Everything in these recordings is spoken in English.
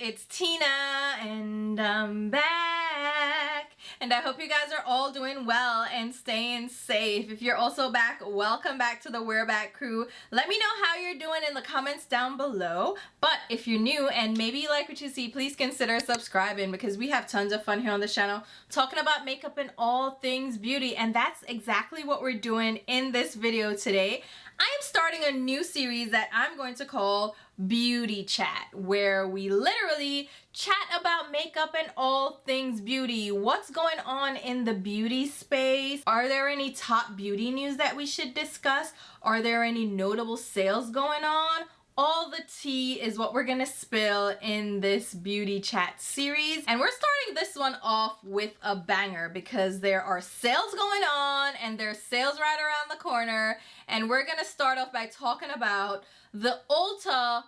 it's Tina and I'm back, and I hope you guys are all doing well and staying safe. If you're also back, welcome back to the We're Back crew. Let me know how you're doing in the comments down below. But if you're new and maybe you like what you see, please consider subscribing because we have tons of fun here on the channel talking about makeup and all things beauty, and that's exactly what we're doing in this video today. I am starting a new series that I'm going to call Beauty Chat, where we literally chat about makeup and all things beauty. What's going on in the beauty space? Are there any top beauty news that we should discuss? Are there any notable sales going on? All the tea is what we're gonna spill in this Beauty Chat series. And we're starting this one off with a banger because there are sales going on and there's sales right around the corner. And we're gonna start off by talking about the Ulta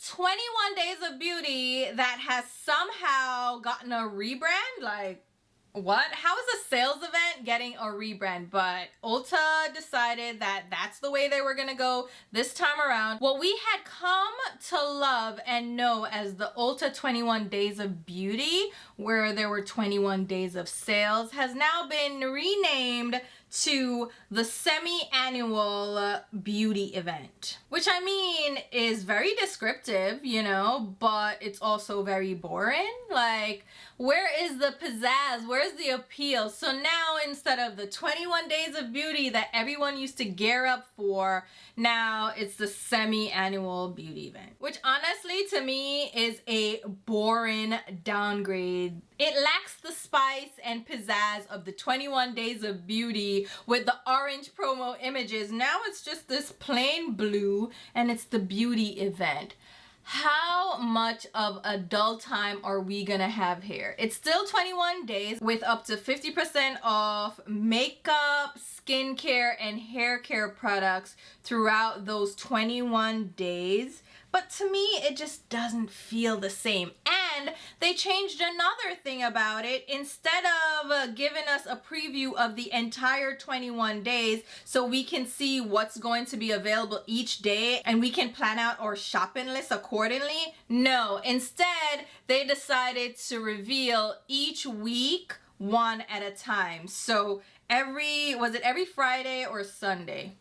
21 Days of Beauty that has somehow gotten a rebrand. Like, what? How is a sales event getting a rebrand? But Ulta decided that that's the way they were gonna go this time around. What we had come to love and know as the Ulta 21 Days of Beauty, where there were 21 days of sales, has now been renamed to the semi-annual beauty event, which I mean is very descriptive, you know, but it's also very boring. Like, where is the pizzazz? Where's the appeal? So now instead of the 21 days of beauty that everyone used to gear up for, now it's the semi-annual beauty event, which honestly to me is a boring downgrade. It lacks the spice and pizzazz of the 21 Days of Beauty with the orange promo images. Now it's just this plain blue and it's the beauty event. How much of a dull time are we gonna have here? It's still 21 days with up to 50% off makeup, skincare, and hair care products throughout those 21 days. But to me, it just doesn't feel the same. And they changed another thing about it. Instead of giving us a preview of the entire 21 days so we can see what's going to be available each day and we can plan out our shopping list accordingly, no. Instead, they decided to reveal each week one at a time. So was it every Friday or Sunday?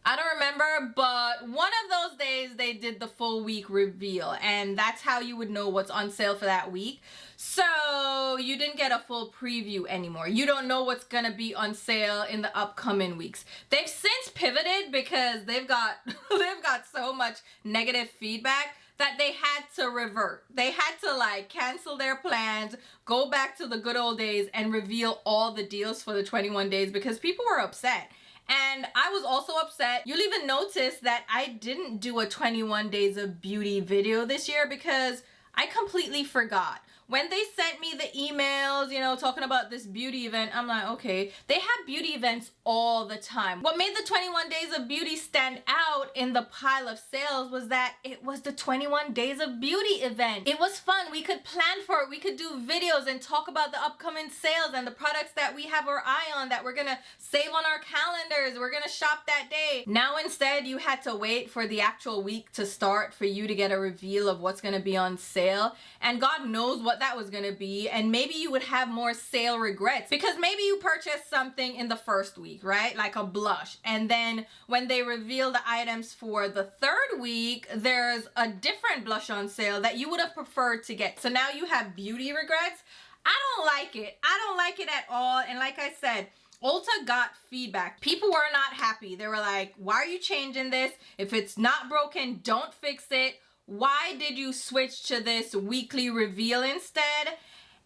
I don't remember, but one of those days they did the full week reveal, and that's how you would know what's on sale for that week. So you didn't get a full preview anymore. You don't know what's gonna be on sale in the upcoming weeks. They've since pivoted because they've got so much negative feedback that they had to revert. They had to like cancel their plans, go back to the good old days and reveal all the deals for the 21 days because people were upset. And I was also upset. You'll even notice that I didn't do a 21 Days of Beauty video this year because I completely forgot. When they sent me the emails, you know, talking about this beauty event, I'm like, okay, they have beauty events all the time. What made the 21 Days of Beauty stand out in the pile of sales was that it was the 21 Days of Beauty event. It was fun. We could plan for it. We could do videos and talk about the upcoming sales and the products that we have our eye on that we're gonna save on our calendars. We're gonna shop that day. Now instead, you had to wait for the actual week to start for you to get a reveal of what's gonna be on sale. And God knows what that was gonna be, and maybe you would have more sale regrets because maybe you purchased something in the first week, right? Like a blush, and then when they reveal the items for the third week, there's a different blush on sale that you would have preferred to get. So now you have beauty regrets. I don't like it. I don't like it at all. And like I said, Ulta got feedback. People were not happy. They were like, why are you changing this? If it's not broken, don't fix it. Why did you switch to this weekly reveal instead?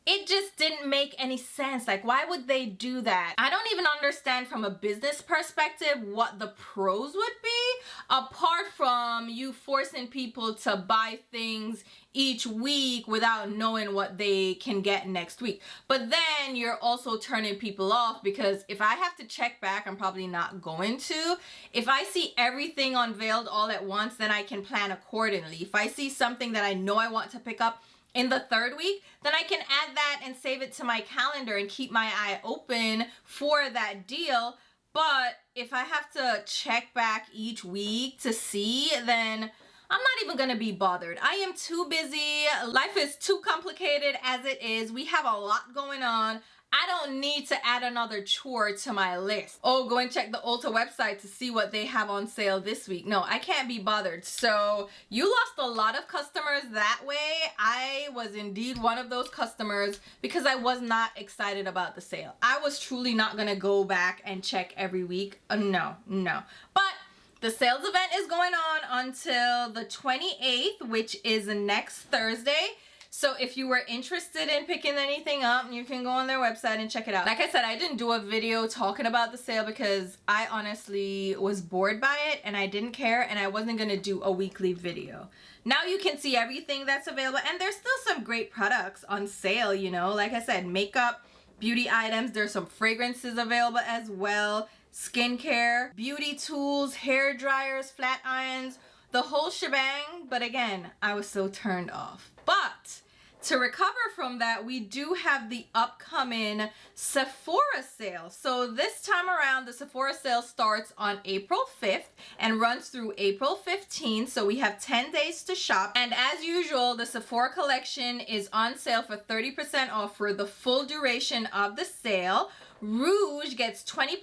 It just didn't make any sense. Like, why would they do that? I don't even understand from a business perspective what the pros would be, apart from you forcing people to buy things each week without knowing what they can get next week. But then you're also turning people off because if I have to check back, I'm probably not going to. If I see everything unveiled all at once, then I can plan accordingly. If I see something that I know I want to pick up in the third week, then I can add that and save it to my calendar and keep my eye open for that deal. But if I have to check back each week to see, then I'm not even gonna be bothered. I am too busy. Life is too complicated as it is. We have a lot going on. I don't need to add another chore to my list. Oh, go and check the Ulta website to see what they have on sale this week. No, I can't be bothered. So you lost a lot of customers that way. I was indeed one of those customers because I was not excited about the sale. I was truly not gonna go back and check every week. No. But the sales event is going on until the 28th, which is next Thursday. So if you were interested in picking anything up, you can go on their website and check it out. Like I said, I didn't do a video talking about the sale because I honestly was bored by it and I didn't care, and I wasn't gonna do a weekly video. Now you can see everything that's available, and there's still some great products on sale, you know. Like I said, makeup, beauty items, there's some fragrances available as well, skincare, beauty tools, hair dryers, flat irons, the whole shebang. But again, I was so turned off. But to recover from that, we do have the upcoming Sephora sale. So this time around, the Sephora sale starts on April 5th and runs through April 15th. So we have 10 days to shop. And as usual, the Sephora collection is on sale for 30% off for the full duration of the sale. Rouge gets 20%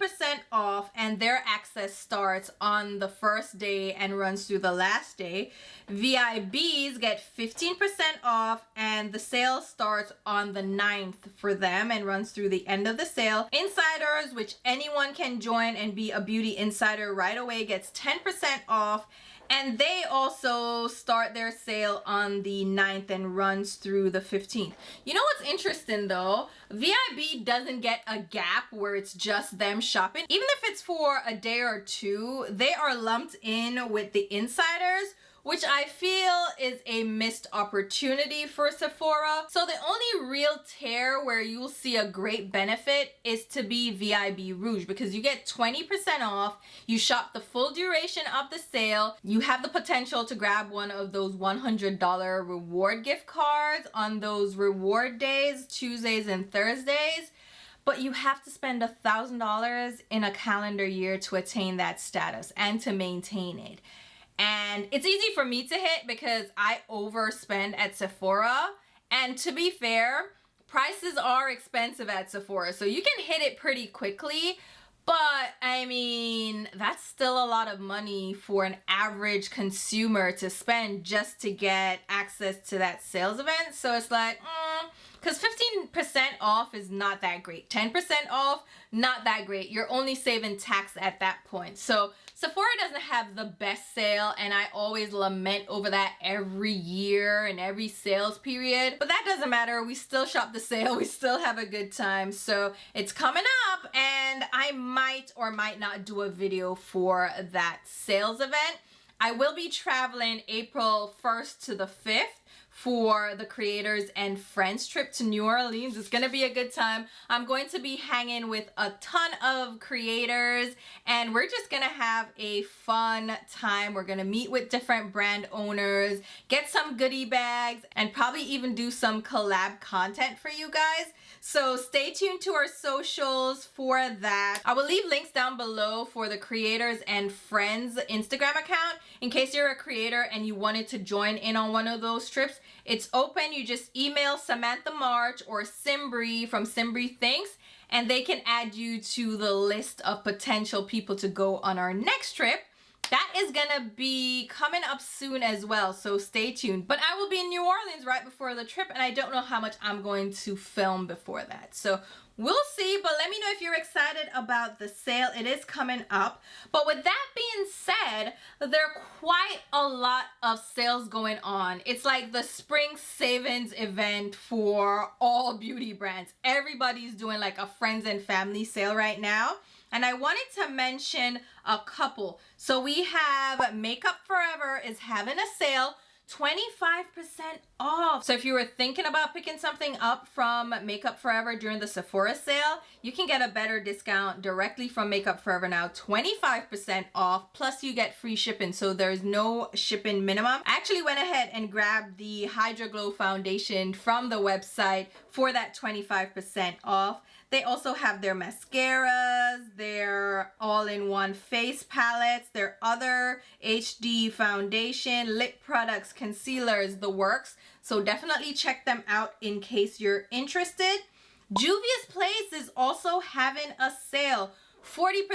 off, and their access starts on the first day and runs through the last day. VIBs get 15% off, and the sale starts on the 9th for them and runs through the end of the sale. Insiders, which anyone can join and be a beauty insider right away, gets 10% off. And they also start their sale on the 9th and runs through the 15th. You know what's interesting though? VIB doesn't get a gap where it's just them shopping. Even if it's for a day or two, they are lumped in with the insiders, which I feel is a missed opportunity for Sephora. So the only real tear where you'll see a great benefit is to be VIB Rouge, because you get 20% off, you shop the full duration of the sale, you have the potential to grab one of those $100 reward gift cards on those reward days, Tuesdays and Thursdays. But you have to spend $1,000 in a calendar year to attain that status and to maintain it. And it's easy for me to hit because I overspend at Sephora. And to be fair, prices are expensive at Sephora, so you can hit it pretty quickly. But I mean, that's still a lot of money for an average consumer to spend just to get access to that sales event. So it's like, because 15% off is not that great. 10% off, not that great. You're only saving tax at that point. So Sephora doesn't have the best sale, and I always lament over that every year and every sales period. But that doesn't matter. We still shop the sale. We still have a good time. So it's coming up, and I might or might not do a video for that sales event. I will be traveling April 1st to the 5th for the Creators and Friends trip to New Orleans. It's gonna be a good time. I'm going to be hanging with a ton of creators, and we're just gonna have a fun time. We're gonna meet with different brand owners, get some goodie bags, and probably even do some collab content for you guys. So stay tuned to our socials for that. I will leave links down below for the Creators and Friends Instagram account in case you're a creator and you wanted to join in on one of those trips. It's open. You just email Samantha March or Simbri from Simbri Thinks, and they can add you to the list of potential people to go on our next trip. That is gonna be coming up soon as well, so stay tuned. But I will be in New Orleans right before the trip, and I don't know how much I'm going to film before that. So we'll see, but let me know if you're excited about the sale. It is coming up. But with that being said, there are quite a lot of sales going on. It's like the spring savings event for all beauty brands. Everybody's doing like a friends and family sale right now. And I wanted to mention a couple. So we have Makeup Forever is having a sale, 25% off. So if you were thinking about picking something up from Makeup Forever during the Sephora sale, you can get a better discount directly from Makeup Forever now, 25% off, plus you get free shipping, so there's no shipping minimum. I actually went ahead and grabbed the Hydra Glow foundation from the website for that 25% off. They also have their mascaras, their all-in-one face palettes, their other HD foundation, lip products, concealers, the works. So definitely check them out in case you're interested. Juvia's Place is also having a sale, 40%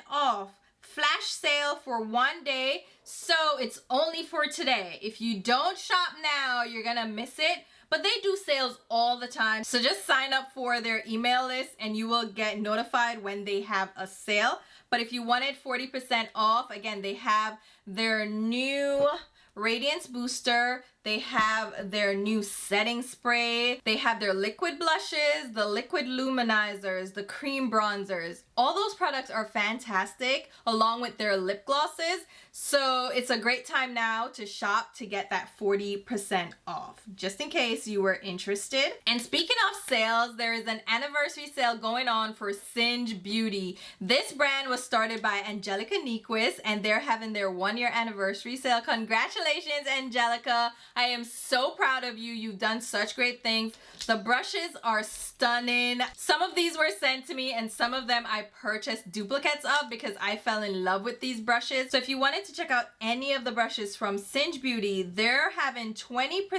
off. Flash sale for 1 day, so it's only for today. If you don't shop now, you're gonna miss it. But they do sales all the time, so just sign up for their email list and you will get notified when they have a sale. But if you wanted 40% off, again, they have their new Radiance Booster, they have their new setting spray, they have their liquid blushes, the liquid luminizers, the cream bronzers. All those products are fantastic, along with their lip glosses. So it's a great time now to shop to get that 40% off, just in case you were interested. And speaking of sales, there is an anniversary sale going on for Singe Beauty. This brand was started by Angelica Nyquist, and they're having their 1-year anniversary sale. Congratulations, Angelica. I am so proud of you. You've done such great things. The brushes are stunning. Some of these were sent to me and some of them I purchased duplicates of because I fell in love with these brushes. So if you wanted to check out any of the brushes from Singe Beauty, they're having 20%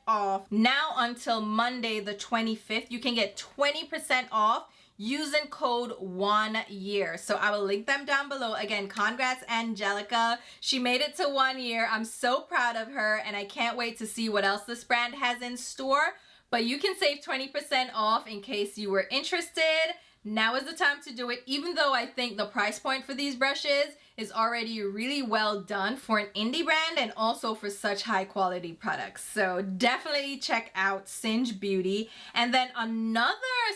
off now until Monday the 25th. You can get 20% off using code 1 year. So I will link them down below. Again, congrats, Angelica. She made it to 1 year. I'm so proud of her and I can't wait to see what else this brand has in store. But you can save 20% off in case you were interested. Now is the time to do it, even though I think the price point for these brushes is already really well done for an indie brand and also for such high quality products. So definitely check out Singe Beauty. And then another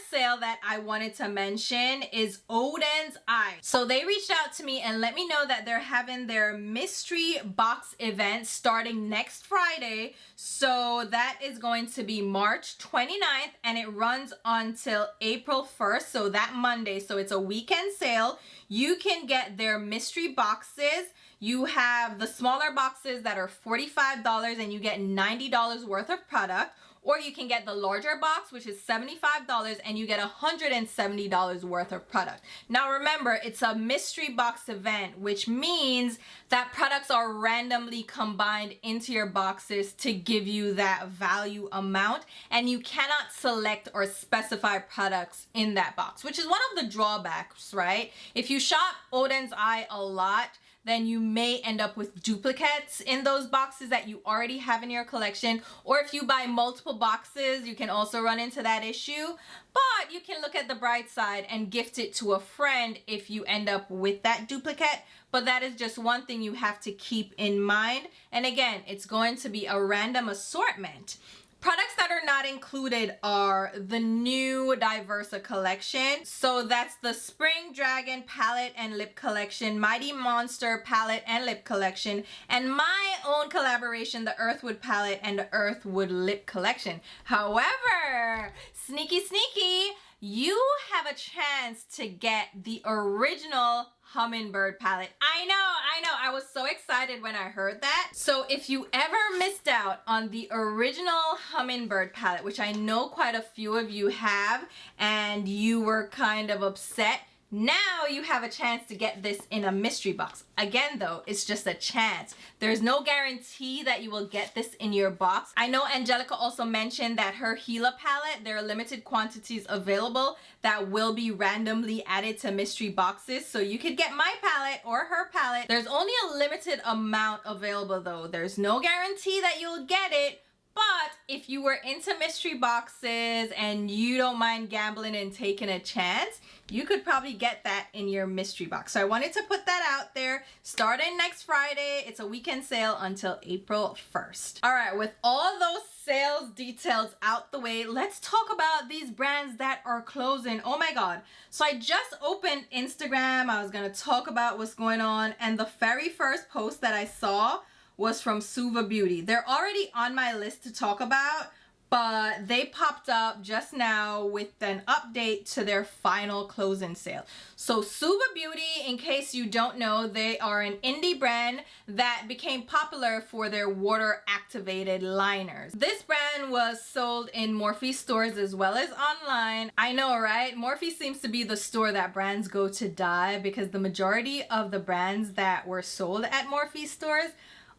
sale that I wanted to mention is Odin's Eye. So they reached out to me and let me know that they're having their mystery box event starting next Friday. So that is going to be March 29th and it runs until April 1st. So that Monday. So it's a weekend sale. You can get their mystery boxes. You have the smaller boxes that are $45 and you get $90 worth of product, or you can get the larger box, which is $75 and you get $170 worth of product. Now remember, it's a mystery box event, which means that products are randomly combined into your boxes to give you that value amount, and you cannot select or specify products in that box, which is one of the drawbacks, right? If you shop Odin's Eye a lot, then you may end up with duplicates in those boxes that you already have in your collection. Or if you buy multiple boxes, you can also run into that issue. But you can look at the bright side and gift it to a friend if you end up with that duplicate. But that is just one thing you have to keep in mind. And again, it's going to be a random assortment. Products that are not included are the new Diversa collection. So that's the Spring Dragon palette and lip collection, Mighty Monster palette and lip collection, and my own collaboration, the Earthwood palette and the Earthwood lip collection. However, sneaky, you have a chance to get the original Hummingbird palette. I know. I was so excited when I heard that. So if you ever missed out on the original Hummingbird palette, which I know quite a few of you have, and you were kind of upset, now you have a chance to get this in a mystery box. Again though, it's just a chance. There's no guarantee that you will get this in your box. I know Angelica also mentioned that her Gila palette, there are limited quantities available that will be randomly added to mystery boxes. So you could get my palette or her palette. There's only a limited amount available though. There's no guarantee that you'll get it. But if you were into mystery boxes and you don't mind gambling and taking a chance, you could probably get that in your mystery box. So I wanted to put that out there. Starting next Friday, it's a weekend sale until April 1st. All right, with all those sales details out the way, let's talk about these brands that are closing. Oh my God. So I just opened Instagram. I was gonna talk about what's going on, and the very first post that I saw was from Suva Beauty. They're already on my list to talk about, but they popped up just now with an update to their final closing sale. So Suva Beauty, in case you don't know, they are an indie brand that became popular for their water activated liners. This brand was sold in Morphe stores as well as online. I know, right? Morphe seems to be the store that brands go to die, because the majority of the brands that were sold at Morphe stores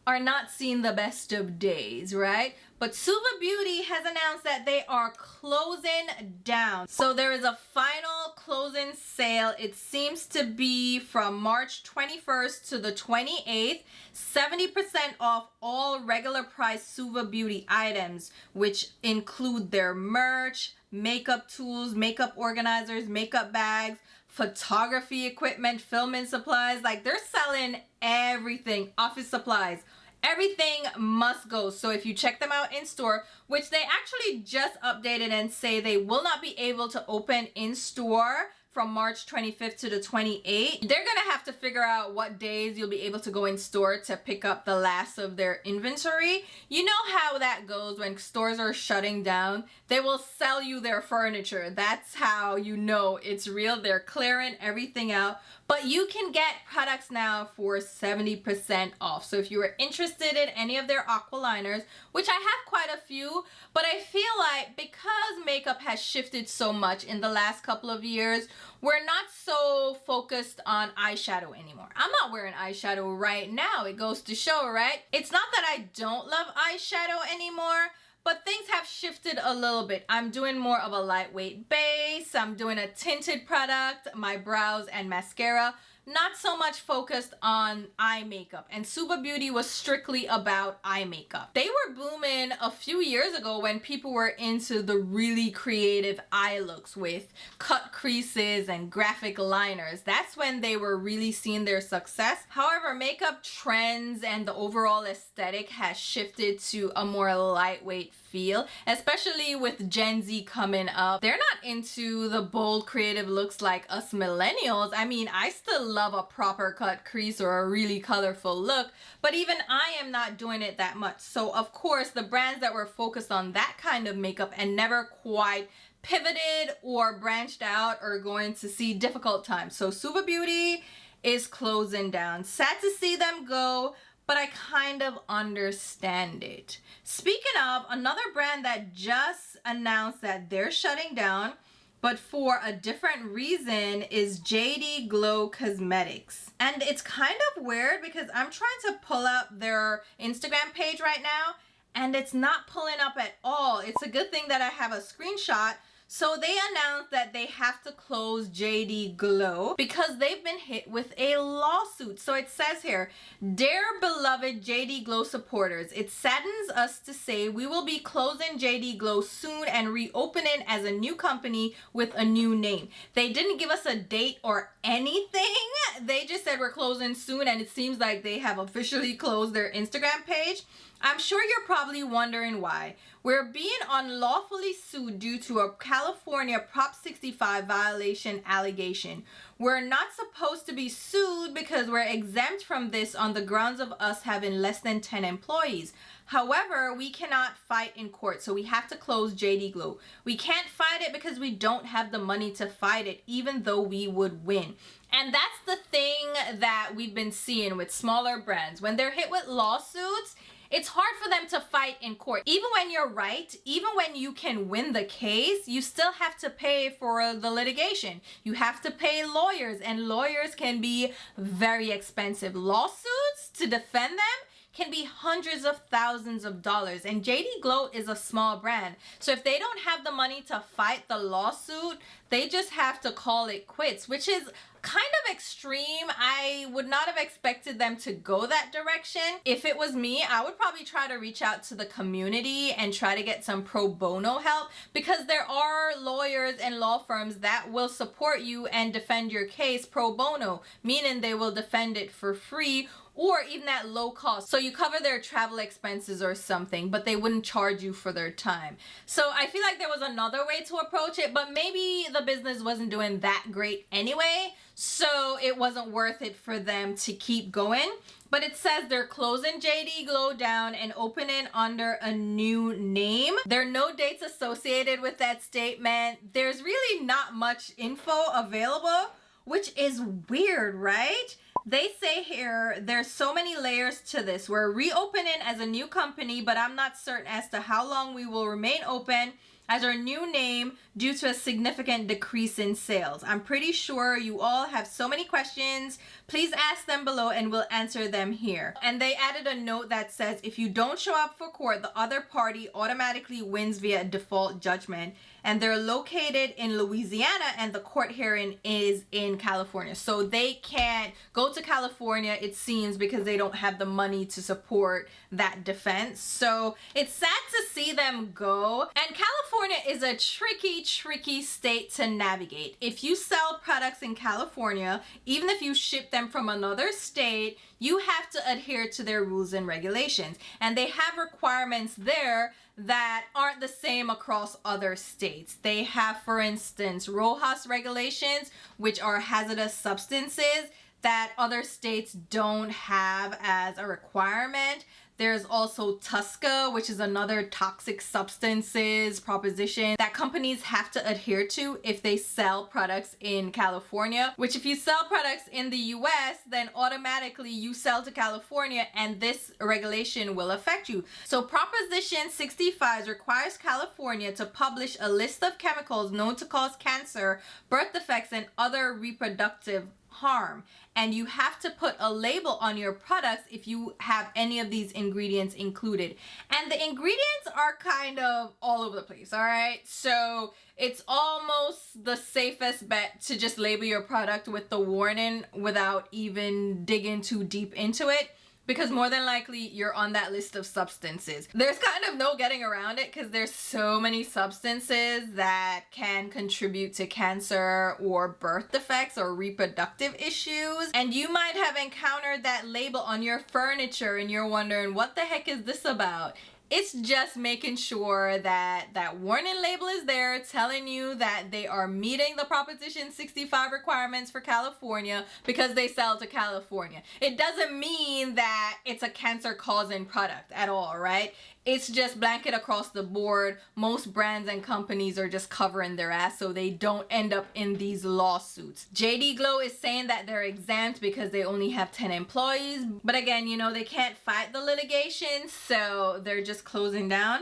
are not seeing the best of days, right? But Suva Beauty has announced that they are closing down. So there is a final closing sale. It seems to be from March 21st to the 28th. 70% off all regular price Suva Beauty items, which include their merch, makeup tools, makeup organizers, makeup bags, photography equipment, filming supplies. Like, they're selling everything, office supplies. Everything must go. So if you check them out in store, which they actually just updated and say they will not be able to open in store from March 25th to the 28th, they're gonna have to figure out what days you'll be able to go in store to pick up the last of their inventory. You know how that goes when stores are shutting down. They will sell you their furniture. That's how you know it's real. They're clearing everything out. But you can get products now for 70% off. So if you are interested in any of their aqua liners, which I have quite a few, but I feel like because makeup has shifted so much in the last couple of years, we're not so focused on eyeshadow anymore. I'm not wearing eyeshadow right now. It goes to show, right? It's not that I don't love eyeshadow anymore, but things have shifted a little bit. I'm doing more of a lightweight base. I'm doing a tinted product, my brows and mascara. Not so much focused on eye makeup. And Suva Beauty was strictly about eye makeup. They were booming a few years ago when people were into the really creative eye looks with cut creases and graphic liners. That's when they were really seeing their success. However, makeup trends and the overall aesthetic has shifted to a more lightweight feel, especially with Gen Z coming up. They're not into the bold creative looks like us millennials. I mean, I still love a proper cut crease or a really colorful look, but even I am not doing it that much. So of course, the brands that were focused on that kind of makeup and never quite pivoted or branched out are going to see difficult times. So Suva Beauty is closing down. Sad to see them go, but I kind of understand it. Speaking of, another brand that just announced that they're shutting down, but for a different reason, is JD Glow Cosmetics. And it's kind of weird because I'm trying to pull up their Instagram page right now and it's not pulling up at all. It's a good thing that I have a screenshot. So they announced that they have to close JD Glow because they've been hit with a lawsuit. So it says here, "Dear beloved JD Glow supporters, it saddens us to say we will be closing JD Glow soon and reopening as a new company with a new name." They didn't give us a date or anything. They just said we're closing soon, and it seems like they have officially closed their Instagram page. I'm sure you're probably wondering why. We're being unlawfully sued due to a California Prop 65 violation allegation. We're not supposed to be sued because we're exempt from this on the grounds of us having less than 10 employees. However, we cannot fight in court, so we have to close JD Glow. We can't fight it because we don't have the money to fight it, even though we would win. And that's the thing that we've been seeing with smaller brands. When they're hit with lawsuits, it's hard for them to fight in court. Even when you're right, even when you can win the case, you still have to pay for the litigation. You have to pay lawyers, and lawyers can be very expensive. Lawsuits to defend them can be hundreds of thousands of dollars, and JD Glow is a small brand. So if they don't have the money to fight the lawsuit, they just have to call it quits, which is kind of extreme. I would not have expected them to go that direction. If it was me, I would probably try to reach out to the community and try to get some pro bono help, because there are lawyers and law firms that will support you and defend your case pro bono, meaning they will defend it for free or even at low cost. So you cover their travel expenses or something, but they wouldn't charge you for their time. So I feel like there was another way to approach it, but maybe the business wasn't doing that great anyway, so it wasn't worth it for them to keep going. But it says they're closing JD Glow down and opening under a new name. There are no dates associated with that statement. There's really not much info available, which is weird, right? They say here, there's so many layers to this. We're reopening as a new company, but I'm not certain as to how long we will remain open as our new name due to a significant decrease in sales. I'm pretty sure you all have so many questions. Please ask them below and we'll answer them here. And they added a note that says, if you don't show up for court, the other party automatically wins via default judgment. And they're located in Louisiana and the court hearing is in California. So they can't go to California, it seems, because they don't have the money to support that defense. So it's sad to see them go. And California is a tricky state to navigate. If you sell products in California, even if you ship them from another state, you have to adhere to their rules and regulations. And they have requirements there that aren't the same across other states. They have, for instance, RoHS regulations, which are hazardous substances that other states don't have as a requirement. There's also TSCA, which is another toxic substances proposition that companies have to adhere to if they sell products in California, which if you sell products in the US, then automatically you sell to California and this regulation will affect you. So Proposition 65 requires California to publish a list of chemicals known to cause cancer, birth defects, and other reproductive harm, and you have to put a label on your products if you have any of these ingredients included. And the ingredients are kind of all over the place, all right? So it's almost the safest bet to just label your product with the warning without even digging too deep into it, because more than likely you're on that list of substances. There's kind of no getting around it because there's so many substances that can contribute to cancer or birth defects or reproductive issues. And you might have encountered that label on your furniture and you're wondering, what the heck is this about? It's just making sure that that warning label is there telling you that they are meeting the Proposition 65 requirements for California because they sell to California. It doesn't mean that it's a cancer-causing product at all, right? It's just blanket across the board. Most brands and companies are just covering their ass so they don't end up in these lawsuits. JD Glow is saying that they're exempt because they only have 10 employees. But again, you know, they can't fight the litigation, so they're just closing down.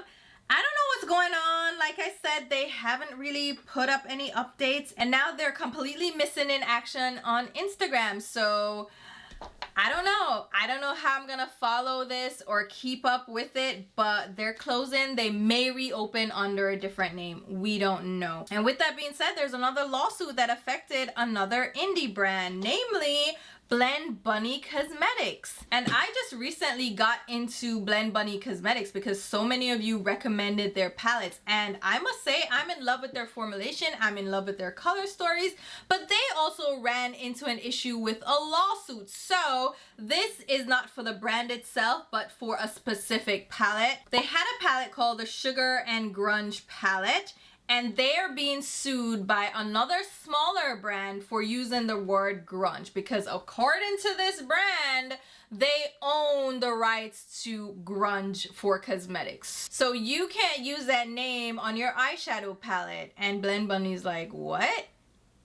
I don't know what's going on. Like I said, they haven't really put up any updates. And now they're completely missing in action on Instagram. So I don't know. I don't know how I'm gonna follow this or keep up with it, but they're closing. They may reopen under a different name. We don't know. And with that being said, there's another lawsuit that affected another indie brand, namely Blend Bunny Cosmetics. And I just recently got into Blend Bunny Cosmetics because so many of you recommended their palettes, and I must say I'm in love with their formulation, I'm in love with their color stories, but they also ran into an issue with a lawsuit. So this is not for the brand itself, but for a specific palette. They had a palette called the Sugar and Grunge palette, and they are being sued by another smaller brand for using the word grunge because according to this brand, they own the rights to grunge for cosmetics. So you can't use that name on your eyeshadow palette. And Blend Bunny's like, what?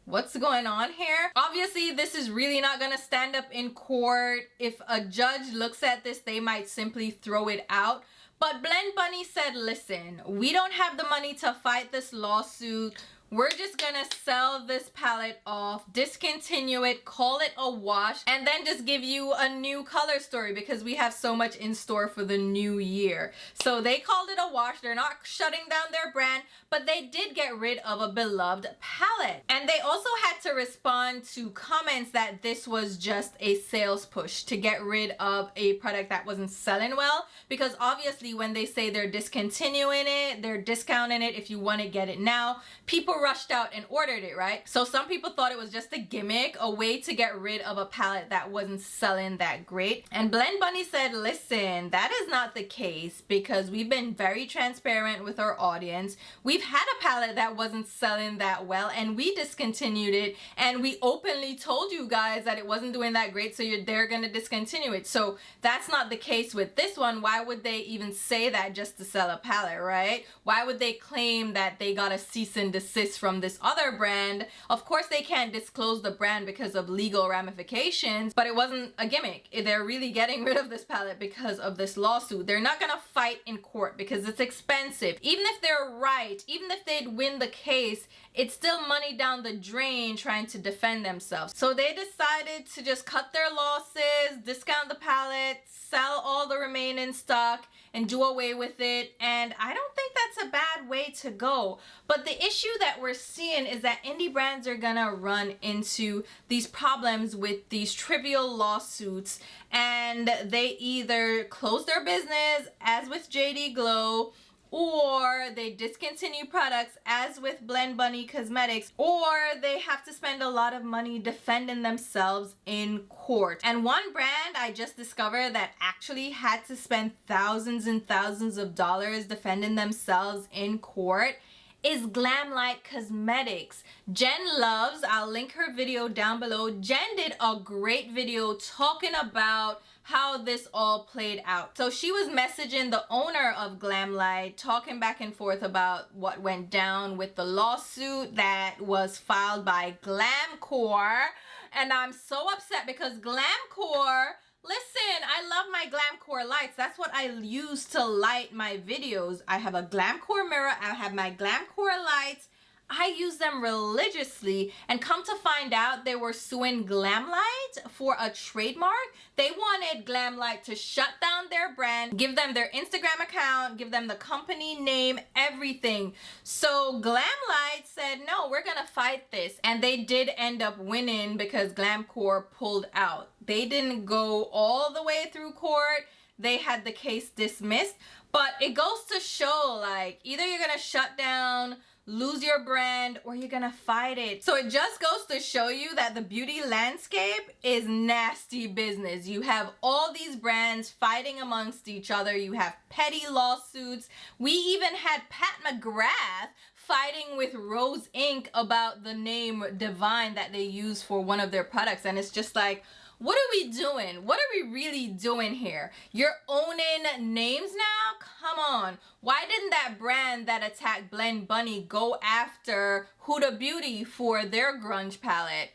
What's going on here? Obviously, this is really not gonna stand up in court. If a judge looks at this, they might simply throw it out. But Blend Bunny said, listen, we don't have the money to fight this lawsuit. We're just gonna sell this palette off, discontinue it, call it a wash, and then just give you a new color story because we have so much in store for the new year. So they called it a wash. They're not shutting down their brand, but they did get rid of a beloved palette. And they also had to respond to comments that this was just a sales push to get rid of a product that wasn't selling well, because obviously when they say they're discontinuing it, they're discounting it if you want to get it now. People rushed out and ordered it, right? So some people thought it was just a gimmick, a way to get rid of a palette that wasn't selling that great. And Blend Bunny said, listen, that is not the case, because we've been very transparent with our audience. We've had a palette that wasn't selling that well and we discontinued it, and we openly told you guys that it wasn't doing that great, so they're gonna discontinue it. So that's not the case with this one. Why would they even say that just to sell a palette, right? Why would they claim that they got a cease and desist from this other brand? Of course they can't disclose the brand because of legal ramifications, but it wasn't a gimmick. They're really getting rid of this palette because of this lawsuit. They're not gonna fight in court because it's expensive. Even if they're right, even if they'd win the case, it's still money down the drain trying to defend themselves. So they decided to just cut their losses, discount the palette, sell all the remaining stock, and do away with it. And I don't think that's a bad way to go. But the issue that we're seeing is that indie brands are gonna run into these problems with these trivial lawsuits, and they either close their business, as with JD Glow, or they discontinue products, as with Blend Bunny Cosmetics, or they have to spend a lot of money defending themselves in court. And one brand I just discovered that actually had to spend thousands and thousands of dollars defending themselves in court is Glamlight Cosmetics. Jen Loves, I'll link her video down below. Jen did a great video talking about how this all played out. So she was messaging the owner of Glamlight, talking back and forth about what went down with the lawsuit that was filed by Glamcore. And I'm so upset because Glamcore, listen, I love my Glamcore lights. That's what I use to light my videos. I have a Glamcore mirror. I have my Glamcore lights. I use them religiously, and come to find out they were suing Glamlight for a trademark. They wanted Glamlight to shut down their brand, give them their Instagram account, give them the company name, everything. So Glamlight said, no, we're gonna fight this. And they did end up winning because Glamcore pulled out. They didn't go all the way through court. They had the case dismissed. But it goes to show, like, either you're gonna shut down, lose your brand, or you're gonna fight it. So it just goes to show you that the beauty landscape is nasty business. You have all these brands fighting amongst each other. You have petty lawsuits. We even had Pat McGrath fighting with Rose Inc. about the name Divine that they use for one of their products. And it's just like, what are we doing? What are we really doing here? You're owning names now? Come on. Why didn't that brand that attacked Blend Bunny go after Huda Beauty for their grunge palette?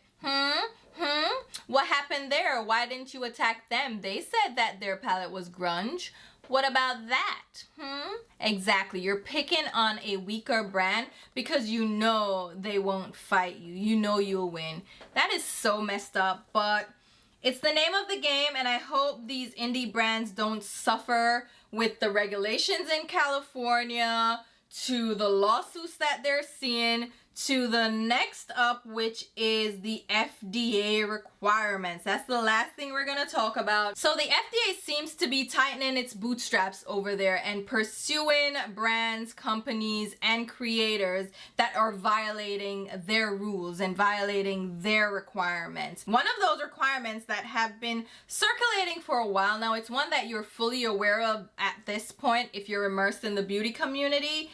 What happened there? Why didn't you attack them? They said that their palette was grunge. What about that? Exactly. You're picking on a weaker brand because you know they won't fight you. You know you'll win. That is so messed up, but it's the name of the game, and I hope these indie brands don't suffer with the regulations in California, to the lawsuits that they're seeing, to the next up, which is the FDA requirements. That's the last thing we're going to talk about. So the FDA seems to be tightening its bootstraps over there and pursuing brands, companies, and creators that are violating their rules and violating their requirements. One of those requirements that have been circulating for a while now, it's one that you're fully aware of at this point if you're immersed in the beauty community,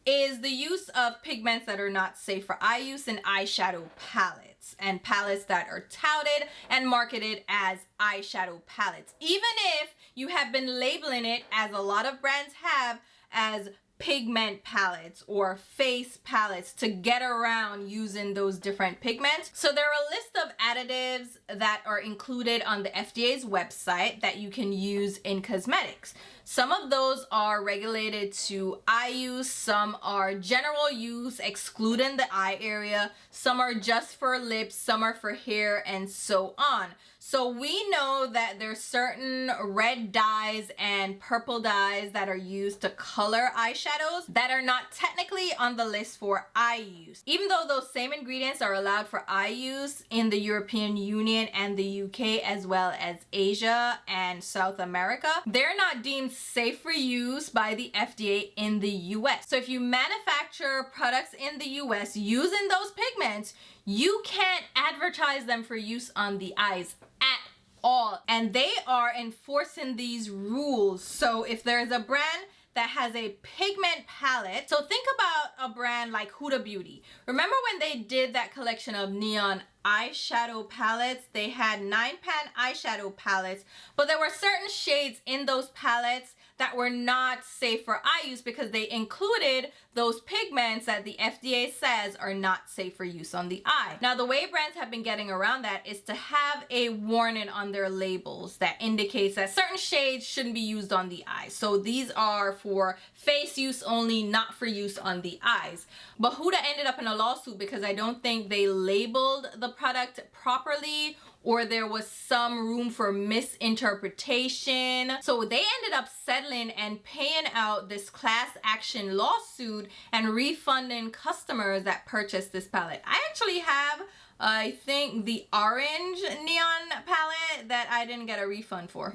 is the use of pigments that are not safe for eye use in eyeshadow palettes, and palettes that are touted and marketed as eyeshadow palettes, even if you have been labeling it, as a lot of brands have, as pigment palettes or face palettes to get around using those different pigments. So there are a list of additives that are included on the FDA's website that you can use in cosmetics. Some of those are regulated to eye use, some are general use, excluding the eye area, some are just for lips, some are for hair, and so on. So we know that there's certain red dyes and purple dyes that are used to color eyeshadows that are not technically on the list for eye use. Even though those same ingredients are allowed for eye use in the European Union and the UK, as well as Asia and South America, they're not deemed safe for use by the FDA in the US. So if you manufacture products in the US using those pigments, you can't advertise them for use on the eyes at all. And they are enforcing these rules. So if there's a brand that has a pigment palette, so think about a brand like Huda Beauty. Remember when they did that collection of neon eyeshadow palettes? They had 9-pan eyeshadow palettes, but there were certain shades in those palettes that were not safe for eye use because they included those pigments that the FDA says are not safe for use on the eye. Now, the way brands have been getting around that is to have a warning on their labels that indicates that certain shades shouldn't be used on the eye. So these are for face use only, not for use on the eyes. But Huda ended up in a lawsuit because I don't think they labeled the product properly, or there was some room for misinterpretation. So they ended up settling and paying out this class action lawsuit and refunding customers that purchased this palette. I actually have, I think, the orange neon palette that I didn't get a refund for.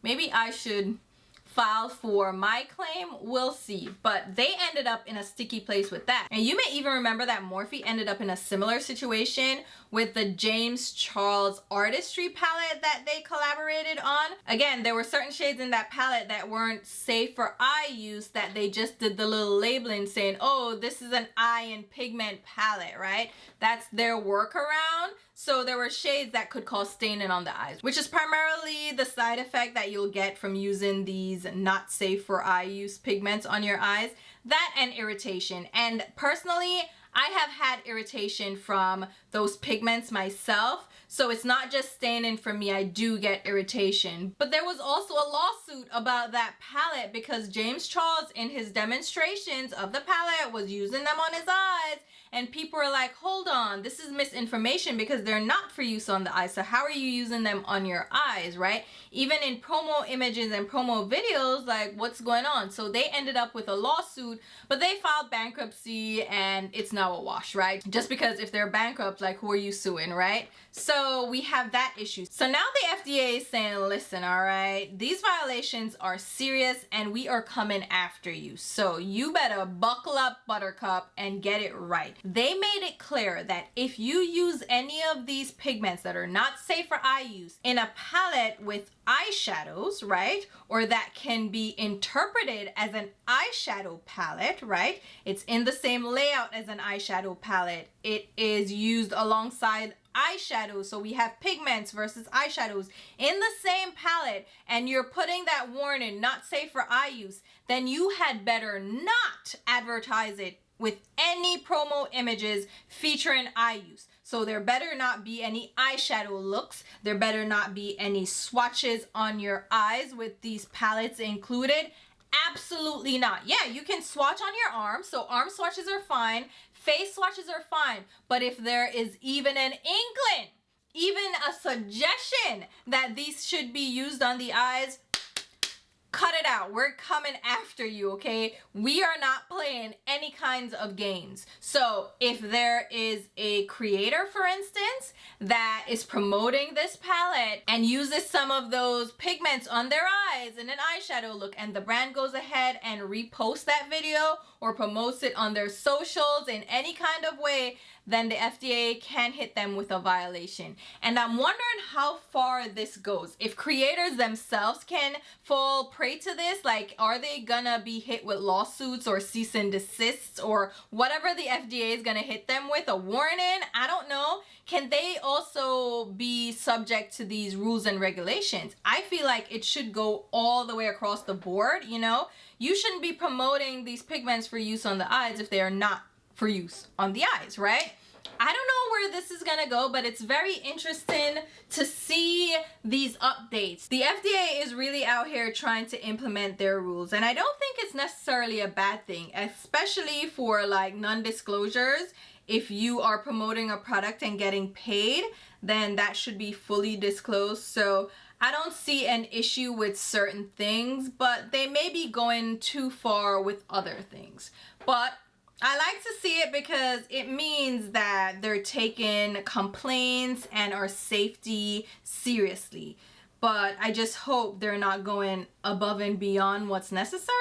Maybe I should file for my claim. We'll see. But they ended up in a sticky place with that. And you may even remember that Morphe ended up in a similar situation with the James Charles Artistry palette that they collaborated on. Again, there were certain shades in that palette that weren't safe for eye use, that they just did the little labeling saying, oh, this is an eye and pigment palette, right? That's their workaround. So there were shades that could cause staining on the eyes, which is primarily the side effect that you'll get from using these not safe for eye use pigments on your eyes. That and irritation. And personally, I have had irritation from those pigments myself. So it's not just staining for me, I do get irritation. But there was also a lawsuit about that palette because James Charles in his demonstrations of the palette was using them on his eyes. And people are like, hold on, this is misinformation because they're not for use on the eyes. So how are you using them on your eyes, right? Even in promo images and promo videos, like what's going on? So they ended up with a lawsuit, but they filed bankruptcy and it's now a wash, right? Just because if they're bankrupt, like who are you suing, right? So we have that issue. So now the FDA is saying, listen, all right, these violations are serious and we are coming after you. So you better buckle up, Buttercup, and get it right. They made it clear that if you use any of these pigments that are not safe for eye use in a palette with eyeshadows, right, or that can be interpreted as an eyeshadow palette, right, it's in the same layout as an eyeshadow palette, it is used alongside eyeshadows, so we have pigments versus eyeshadows in the same palette, and you're putting that warning, not safe for eye use, then you had better not advertise it with any promo images featuring eye use. So there better not be any eyeshadow looks. There better not be any swatches on your eyes with these palettes included. Absolutely not. Yeah, you can swatch on your arm. So arm swatches are fine. Face swatches are fine. But if there is even an inkling, even a suggestion that these should be used on the eyes, cut it out. We're coming after you, okay? We are not playing any kinds of games. So if there is a creator, for instance, that is promoting this palette and uses some of those pigments on their eyes in an eyeshadow look, and the brand goes ahead and reposts that video or promotes it on their socials in any kind of way, then the FDA can hit them with a violation. And I'm wondering how far this goes. If creators themselves can fall prey to this, like, are they gonna be hit with lawsuits or cease and desists or whatever the FDA is gonna hit them with, a warning? I don't know. Can they also be subject to these rules and regulations? I feel like it should go all the way across the board, you know? You shouldn't be promoting these pigments for use on the eyes if they are not for use on the eyes, right? I don't know where this is gonna go, but it's very interesting to see these updates. The FDA is really out here trying to implement their rules, and I don't think it's necessarily a bad thing, especially for like non-disclosures. If you are promoting a product and getting paid, then that should be fully disclosed. So I don't see an issue with certain things, but they may be going too far with other things. But I like to see it because it means that they're taking complaints and our safety seriously. But I just hope they're not going above and beyond what's necessary.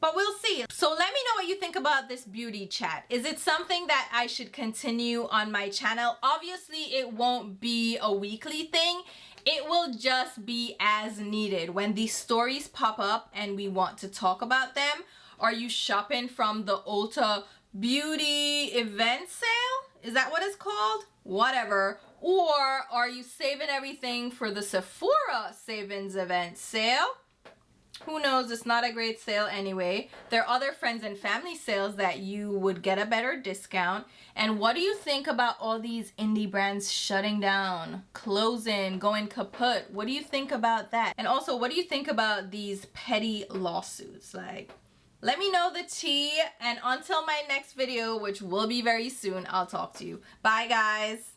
But we'll see. So let me know what you think about this beauty chat. Is it something that I should continue on my channel? Obviously, it won't be a weekly thing. It will just be as needed. When these stories pop up and we want to talk about them. Are you shopping from the Ulta beauty event sale? Is that what it's called? Whatever. Or are you saving everything for the Sephora savings event sale? Who knows? It's not a great sale anyway. There are other friends and family sales that you would get a better discount. And what do you think about all these indie brands shutting down, closing, going kaput? What do you think about that? And also, what do you think about these petty lawsuits? Like, let me know the tea, and until my next video, which will be very soon, I'll talk to you. Bye, guys.